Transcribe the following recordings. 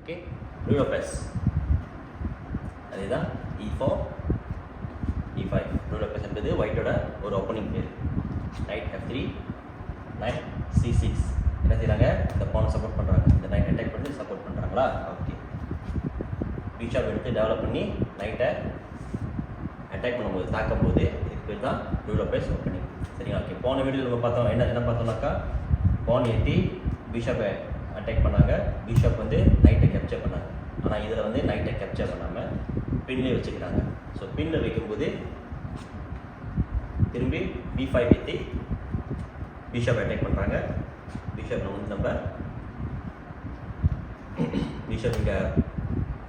Okay, rule of S அதுதான் E4 E5. Rule of S என்பது ஒயிட்டோட ஒரு ஓப்பனிங் பேர். நைட் F3 நைட் C6 என்ன செய்கிறாங்க, இந்த பான் சப்போர்ட் பண்ணுறாங்க, இந்த நைட் அட்டாக் பண்ணி சப்போர்ட் பண்ணுறாங்களா. ஓகே, பிஷாப் எடுத்து டெவலப் பண்ணி நைட்டை அட்டாக் பண்ணும்போது தாக்கும்போது இதுக்கு பேர் தான் ரூல் ஆஃப் எஸ் ஓப்பனிங். சரிங்களா. ஓகே, போன வீடியோவில் நம்ம பார்த்தோம் என்ன பார்த்தோம்னாக்கா, பான் ஏற்றி பிஷப்பை அட்டாக் பண்ணாங்க, பிஷப் வந்து நைட்டை கேப்சர் பண்ணாங்க. ஆனால் இதில் வந்து நைட்டை கேப்சர் பண்ணாமல் பின்லேயே வச்சுக்கிறாங்க. ஸோ பின்னில் வைக்கும்போது திரும்பி B5 ஏற்றி பிஷப் அட்டாக் பண்ணுறாங்க. பிஷப் வந்து நம்ம பிஷப் இங்கே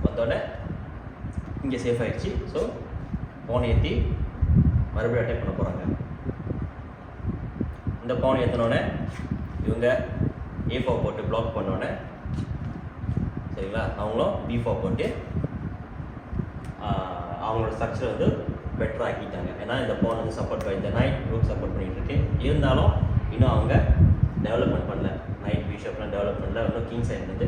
வந்தோடனே இங்கே சேஃப் ஆகிடுச்சு. ஸோ பான் ஏற்றி மறுபடியும் அட்டாக் பண்ண போகிறாங்க. இந்த பான் ஏற்றினோடனே இவங்க A4 போட்டு பிளாக் பண்ணோடனே சரிங்களா, அவங்களும் B4 போட்டு அவங்களோட ஸ்ட்ரக்சர் வந்து பெட்டர் ஆக்கிட்டாங்க. ஏன்னா இந்த பான் வந்து சப்போர்ட் பண்ணி இந்த நைட் ரூக் சப்போர்ட் பண்ணிகிட்டு இருக்கு. இருந்தாலும் இன்னும் அவங்க டெவலப்மெண்ட் பண்ணல, நைட் பிஷப்லாம் டெவலப் பண்ணல, இன்னும் கிங் சைட் வந்து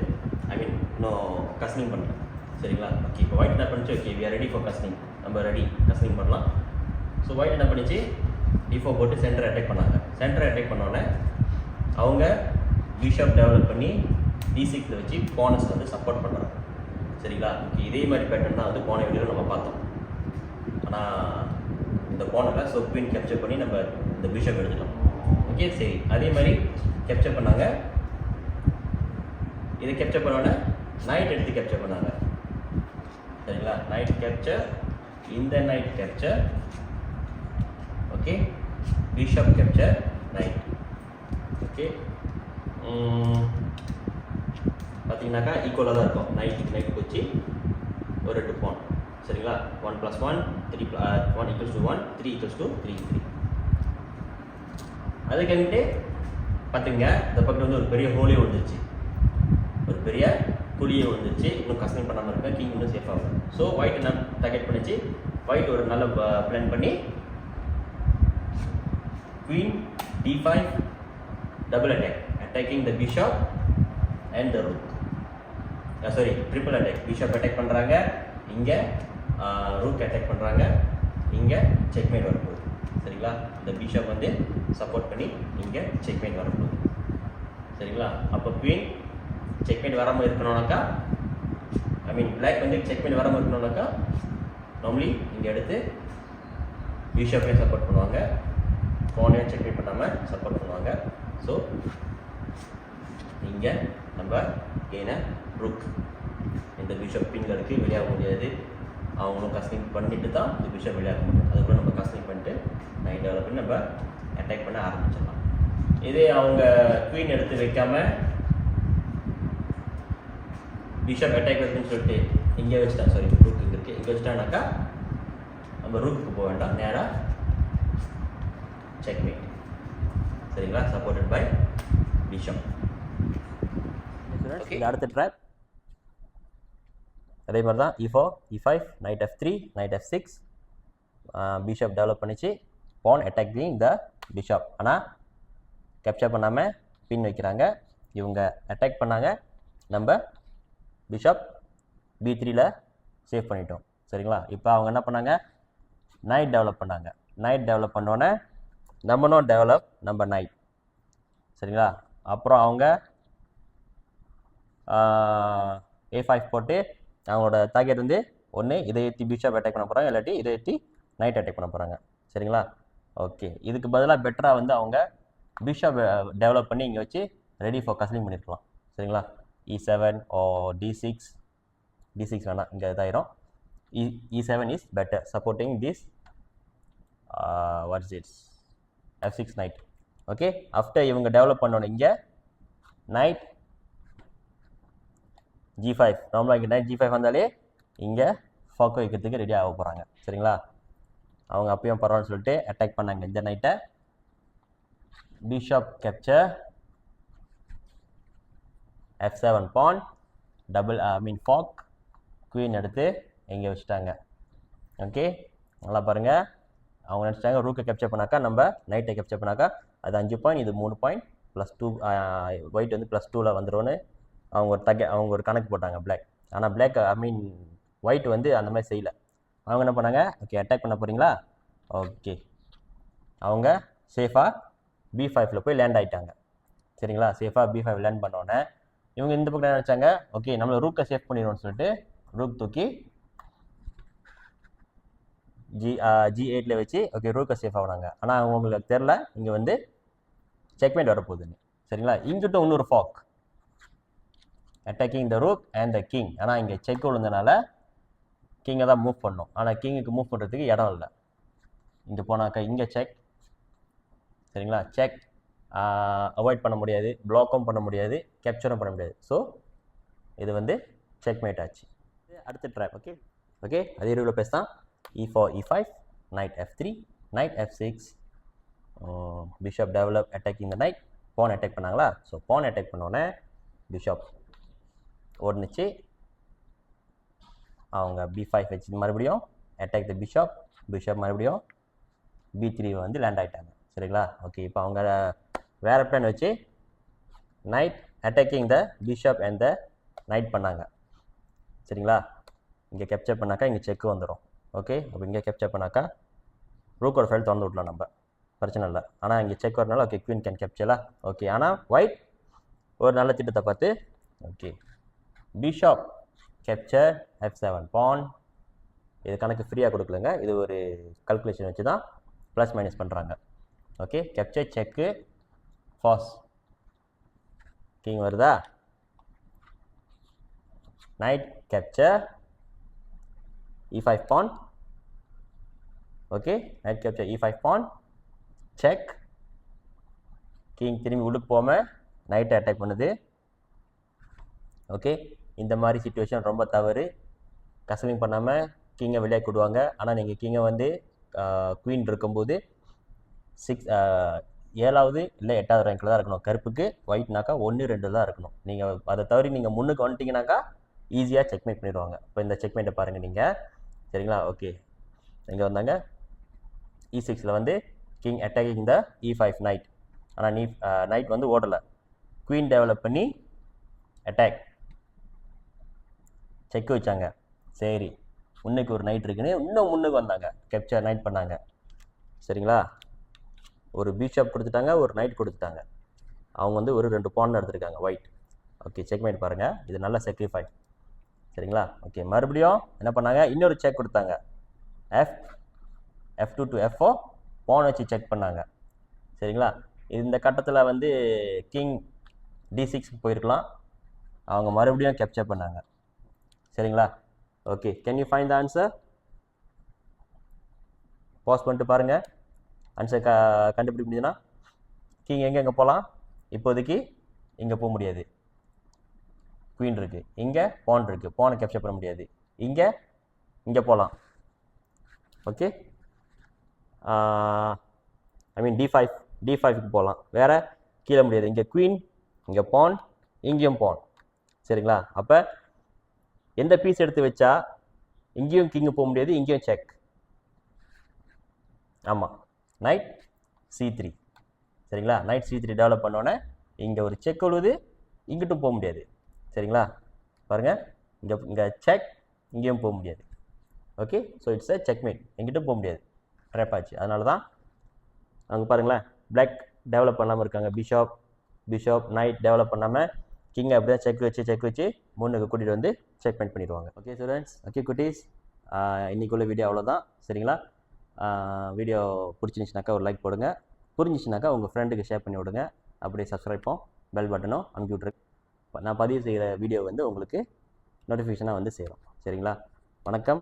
இன்னும் கஸ்னிங் பண்ணல. சரிங்களா. ஓகே, இப்போ ஒயிட் என்ன பண்ணிச்சு, okay we are ready for castling, நம்ம ரெடி கஸ்னிங் பண்ணலாம். ஸோ ஒயிட் என்ன பண்ணிச்சு, D4 போட்டு சென்டர் அட்டாக் பண்ணாங்க. சென்டர் அட்டாக் பண்ணோடனே அவங்க பிஷப் டெவலப் பண்ணி D6 வச்சு பானஸ் வந்து சப்போர்ட் பண்ணுறாங்க. சரிங்களா. ஓகே, இதே மாதிரி பேட்டர்ன் தான் வந்து போன வீடியோவில் நம்ம பார்த்தோம். ஆனால் இந்த பானில் ஸோ குவீன் கேப்சர் பண்ணி நம்ம இந்த பிஷப் எடுத்துக்கலாம். ஓகே, சரி, அதே மாதிரி கேப்சர் பண்ணாங்க. இதை கேப்சர் பண்ணோன்னே நைட் எடுத்து கேப்சர் பண்ணாங்க. சரிங்களா. நைட் கேப்சர், இந்த night capture, okay, bishop capture night. Okay, பார்த்தீங்கன்னாக்கா ஈக்குவலாக தான் இருக்கும். நைட்டுக்கு வச்சு ஒரு 2 பான். சரிங்களா. 1 + 1 3 1 = 1 3 = 3 அதுக்கிட்டே பார்த்துங்க, இந்த பக்கம் வந்து ஒரு பெரிய ஹோலே வந்துருச்சு, ஒரு பெரிய குழியே வந்துருச்சு. இன்னும் கஸ்டிங் பண்ணாமல் இருக்க, கிங் இன்னும் சேஃப் ஆகும். ஸோ ஒயிட் என்ன டார்கெட் பண்ணிச்சு, ஒயிட் ஒரு நல்ல பிளான் பண்ணி queen D5 double attack, attacking the bishop and the rook. Sorry, triple attack. Bishop attack பண்ணுறாங்க, இங்கே ரூக் அட்டாக் பண்ணுறாங்க, இங்கே செக்மேட் வரப்போகுது. சரிங்களா. இந்த பிஷப் வந்து சப்போர்ட் பண்ணி இங்கே செக்மேட் வரப்போகுது. சரிங்களா. அப்போ குவீன் செக்மேட் வராமல் இருக்கணும்னாக்கா, பிளாக் வந்து செக்மேட் வராமல் இருக்கணும்னாக்கா நார்மலி இங்கே எடுத்து பிஷப்பே சப்போர்ட் பண்ணுவாங்க, பானையும் செக்மேட் பண்ணாமல் சப்போர்ட் பண்ணுவாங்க. ஸோ இங்கே நம்ம ஏன்னா ரூக் இந்த பிஷப் பின்னில் இருக்குது, வெளியாக முடியாது. அவங்களும் கஸ்டிங் பண்ணிட்டு தான் இந்த பிஷப் வெளியாக முடியும். அதுக்குள்ளே நம்ம கஸ்டிங் பண்ணிட்டு நைட் டெவலப் பண்ணி நம்ம அட்டாக் பண்ண ஆரம்பிச்சிடலாம். இதே அவங்க குவீன் எடுத்து வைக்காமல் பிஷப் அட்டாக் இருக்குன்னு சொல்லிட்டு இங்கே வச்சுட்டா, சாரி ரூக் இங்கே இருக்குது, இங்கே வச்சுட்டானாக்கா நம்ம ரூக்குக்கு போக வேண்டாம், நேராக செக்மேட். சரிங்களா. Supported by bishop. ஓகே, அடுத்த ட்ராப் அதே மாதிரி தான் E4 E5 night F3 night F6 bishop develop பண்ணிச்சு, பான் அட்டாக்கிங் த பிஷப். ஆனால் கேப்சர் பண்ணாமல் பின் வைக்கிறாங்க. இவங்க அட்டாக் பண்ணாங்க, நம்ம பிஷப் B3ல் சேவ் பண்ணிட்டோம். சரிங்களா. இப்போ அவங்க என்ன பண்ணாங்க, நைட் டெவலப் பண்ணாங்க. நைட் டெவலப் பண்ணோன்னே நம்மளும் டெவலப் நம்ம நைட். சரிங்களா. அப்புறம் அவங்க A5 போட்டு அவங்களோட டார்கெட் வந்து ஒன்று இதை ஏற்றி பிஷப் அட்டாக் பண்ண போகிறாங்க, இல்லாட்டி இதை ஏற்றி நைட் அட்டாக் பண்ண போகிறாங்க. சரிங்களா. ஓகே, இதுக்கு பதிலாக பெட்டராக வந்து அவங்க பிஷப் டெவலப் பண்ணி இங்கே வச்சு ரெடி ஃபார் கஸ்லிங் பண்ணியிருக்கலாம். சரிங்களா. E7 ஓ D6 வேணாம், இங்கே இதாயிரும். E7 is better supporting this watts it's F6 night. Okay, after இவங்க டெவலப் பண்ணணும் இங்கே நைட் G5. நார்மலாக இங்கே நைட் G5 வந்தாலே இங்கே ஃபாக்கோ வைக்கிறதுக்கு ரெடி ஆக போகிறாங்க. சரிங்களா. அவங்க அப்பயும் பரவாயில்ல சொல்லிட்டு அட்டாக் பண்ணாங்க இந்த நைட்டை. பிஷப் கேப்சர் F7 பான் டபுள் ஃபாக், குவீன் எடுத்து இங்கே வச்சுட்டாங்க. ஓகே, நல்லா பாருங்கள். அவங்க நினச்சிட்டாங்க ரூக்கை கேப்சர் பண்ணாக்கா நம்ம நைட்டை கேப்சர் பண்ணாக்கா அது 5 பாயிண்ட், இது 3 பாயிண்ட் +2, ஒயிட் வந்து +2ல் வந்துடும்னு அவங்க ஒரு கணக்கு போட்டாங்க பிளாக். ஆனால் பிளாக் ஒயிட் வந்து அந்த மாதிரி செய்யலை. அவங்க என்ன பண்ணாங்க, ஓகே அட்டாக் பண்ண போகிறீங்களா, ஓகே அவங்க சேஃபாக B5ல் போய் லேண்ட் ஆகிட்டாங்க. சரிங்களா, சேஃபாக B5 லேண்ட் பண்ணோன்னே இவங்க இந்த பக்கம் நினச்சாங்க, ஓகே நம்மளை ரூக்கை சேஃப் பண்ணிடுவோம்னு சொல்லிட்டு ரூக் தூக்கி G8ல வச்சு ஓகே ரூக்கை சேஃப் ஆகினாங்க. ஆனால் அவங்களுக்கு தெரில இங்கே வந்து செக்மேட் வரப்போகுதுன்னு. சரிங்களா, இங்கிட்ட இன்னொரு fork attacking the rook and the king. ஆனால் இங்கே செக் விழுந்தனால கிங்கை தான் மூவ் பண்ணோம். ஆனால் கிங்குக்கு மூவ் பண்ணுறதுக்கு இடம் இல்லை. இங்கே போனாக்கா இங்கே செக். சரிங்களா, செக் அவாய்ட் பண்ண முடியாது, பிளாக்கும் பண்ண முடியாது, கேப்சரும் பண்ண முடியாது. ஸோ இது வந்து செக்மேட் ஆச்சு. அடுத்த ட்ராப் ஓகே ஓகே அதே ரூலில் பேசலாம். E4 E5 knight F3 knight F6 bishop develop attacking the knight. Pawn attack பண்ணாங்களா, ஸோ பான் அட்டாக் பண்ணோன்னே பிஷப் ஓடுனுச்சு. அவங்க B5 வச்சு மறுபடியும் அட்டாக் த பிஷப். பிஷப் மறுபடியும் B3 வந்து லேண்ட் ஆகிட்டாங்க. சரிங்களா, ஓகே இப்போ அவங்க வேறு பிளான் வச்சு night attacking the bishop and the night பண்ணாங்க. சரிங்களா, இங்கே கேப்சர் பண்ணாக்கா இங்கே செக்கு வந்துடும். ஓகே, அப்போ இங்கே கேப்சர் பண்ணாக்கா ரூக்கோட ஃபைல் திறந்து விடலாம், நம்ம பிரச்சனை இல்லை. ஆனால் இங்கே செக் வரனால ஓகே குவீன் கேன் கேப்சர்லாம் ஓகே. ஆனால் ஒயிட் ஒரு நல்ல திட்டத்தை பார்த்து ஓகே பிஷப் கேப்சர் F7 பான். இது கணக்கு ஃப்ரீயாக கொடுக்கலங்க, இது ஒரு கல்குலேஷன் வச்சு தான் ப்ளஸ் மைனஸ் பண்ணுறாங்க. ஓகே கேப்சர் செக்கு ஃபாஸ் கிங் வருதா, நைட் கேப்சர் E5 பான். ஓகே நைட் கேப்சர் E5 பான் செக். கிங் திரும்பி உள்ளுக்கு போகாமல் நைட்டை அட்டாக் பண்ணுது. ஓகே இந்த மாதிரி சிச்சுவேஷன் ரொம்ப தவறு. கசலிங் பண்ணாமல் கிங்கை வெளியே கூடுவாங்க. ஆனால் நீங்கள் கிங்கை வந்து குவீன் இருக்கும்போது 7வது இல்லை 8வது ரேங்கில் தான் இருக்கணும். கருப்புக்கு ஒயிட்னாக்கா 1 2 தான் இருக்கணும். நீங்கள் அதை தவிர நீங்கள் முன்னுக்கு வந்துட்டீங்கன்னாக்கா ஈஸியாக செக்மேட் பண்ணிடுவாங்க. இப்போ இந்த செக்மேட்டை பாருங்கள் நீங்கள். சரிங்களா, ஓகே இங்கே வந்தாங்க E6ல் வந்து கிங் அட்டாக்கிங் த E5 நைட். ஆனால் நைட் வந்து ஓடலை, குவீன் டெவலப் பண்ணி அட்டாக் செக் வச்சாங்க. சரி முன்னுக்கு ஒரு நைட் இருக்குன்னு இன்னும் முன்னுக்கு வந்தாங்க, கேப்சர் நைட் பண்ணாங்க. சரிங்களா, ஒரு பிஷப் கொடுத்துட்டாங்க, ஒரு நைட் கொடுத்துட்டாங்க. அவங்க வந்து ஒரு 2 பான் எடுத்துருக்காங்க ஒயிட். ஓகே செக்மேட் பாருங்கள், இது நல்ல செக்ரிஃபை. சரிங்களா, ஓகே மறுபடியும் என்ன பண்ணாங்க, இன்னொரு செக் கொடுத்தாங்க. F2 to F4 பான் வச்சு செக் பண்ணாங்க. சரிங்களா, இந்த கட்டத்தில் வந்து கிங் D6 போயிருக்கலாம், அவங்க மறுபடியும் கேப்சர் பண்ணாங்க. சரிங்களா, okay can you find the answer? Pause பண்ணிட்டு பாருங்கள். ஆன்சர் கண்டுபிடிக்க முடியுதுன்னா கிங் எங்கே போகலாம், இப்போதைக்கு இங்கே போக முடியாது, குவீன் இருக்குது, இங்கே பான் இருக்குது, பானை கேப்சர் பண்ண முடியாது, இங்கே போகலாம். ஓகே D5க்கு போகலாம், வேறு கீழே முடியாது. இங்கே குவீன், இங்கே பான், இங்கேயும் பான். சரிங்களா, அப்போ எந்த பீஸ் எடுத்து வச்சா இங்கேயும் கிங்கு போக முடியாது, இங்கேயும் செக். ஆமாம் நைட் C3. சரிங்களா, நைட் C3 டெவலப் பண்ணோன்னே இங்கே ஒரு செக் உழுது, இங்கிட்டும் போக முடியாது. சரிங்களா பாருங்கள், இங்கே செக், இங்கேயும் போக முடியாது. Okay so it's a checkmate, எங்கிட்டும் போக முடியாது, ட்ராப் ஆச்சு. அதனால தான் அங்கே பாருங்களேன் பிளாக் டெவலப் பண்ணாமல் இருக்காங்க. பிஷப் நைட் டெவலப் பண்ணாமல் கிங்கை அப்படியே செக் வச்சு முன்னுக்கு கூட்டிகிட்டு வந்து செக்மேட் பண்ணிடுவாங்க. ஓகே ஸ்டூடெண்ட்ஸ், ஓகே குட்டீஸ், இன்றைக்குள்ள வீடியோ அவ்வளோதான். சரிங்களா, வீடியோ பிடிச்சிருந்துச்சுனாக்கா ஒரு லைக் போடுங்க, புரிஞ்சிச்சுனாக்கா உங்கள் ஃப்ரெண்டுக்கு ஷேர் பண்ணி விடுங்க. அப்படியே சப்ஸ்கிரைப்பும் பெல் பட்டனும் அனுப்பி விட்ரு. நான் பதிவு செய்கிற வீடியோ வந்து உங்களுக்கு நோட்டிஃபிகேஷனாக வந்து சேரும். சரிங்களா, வணக்கம்.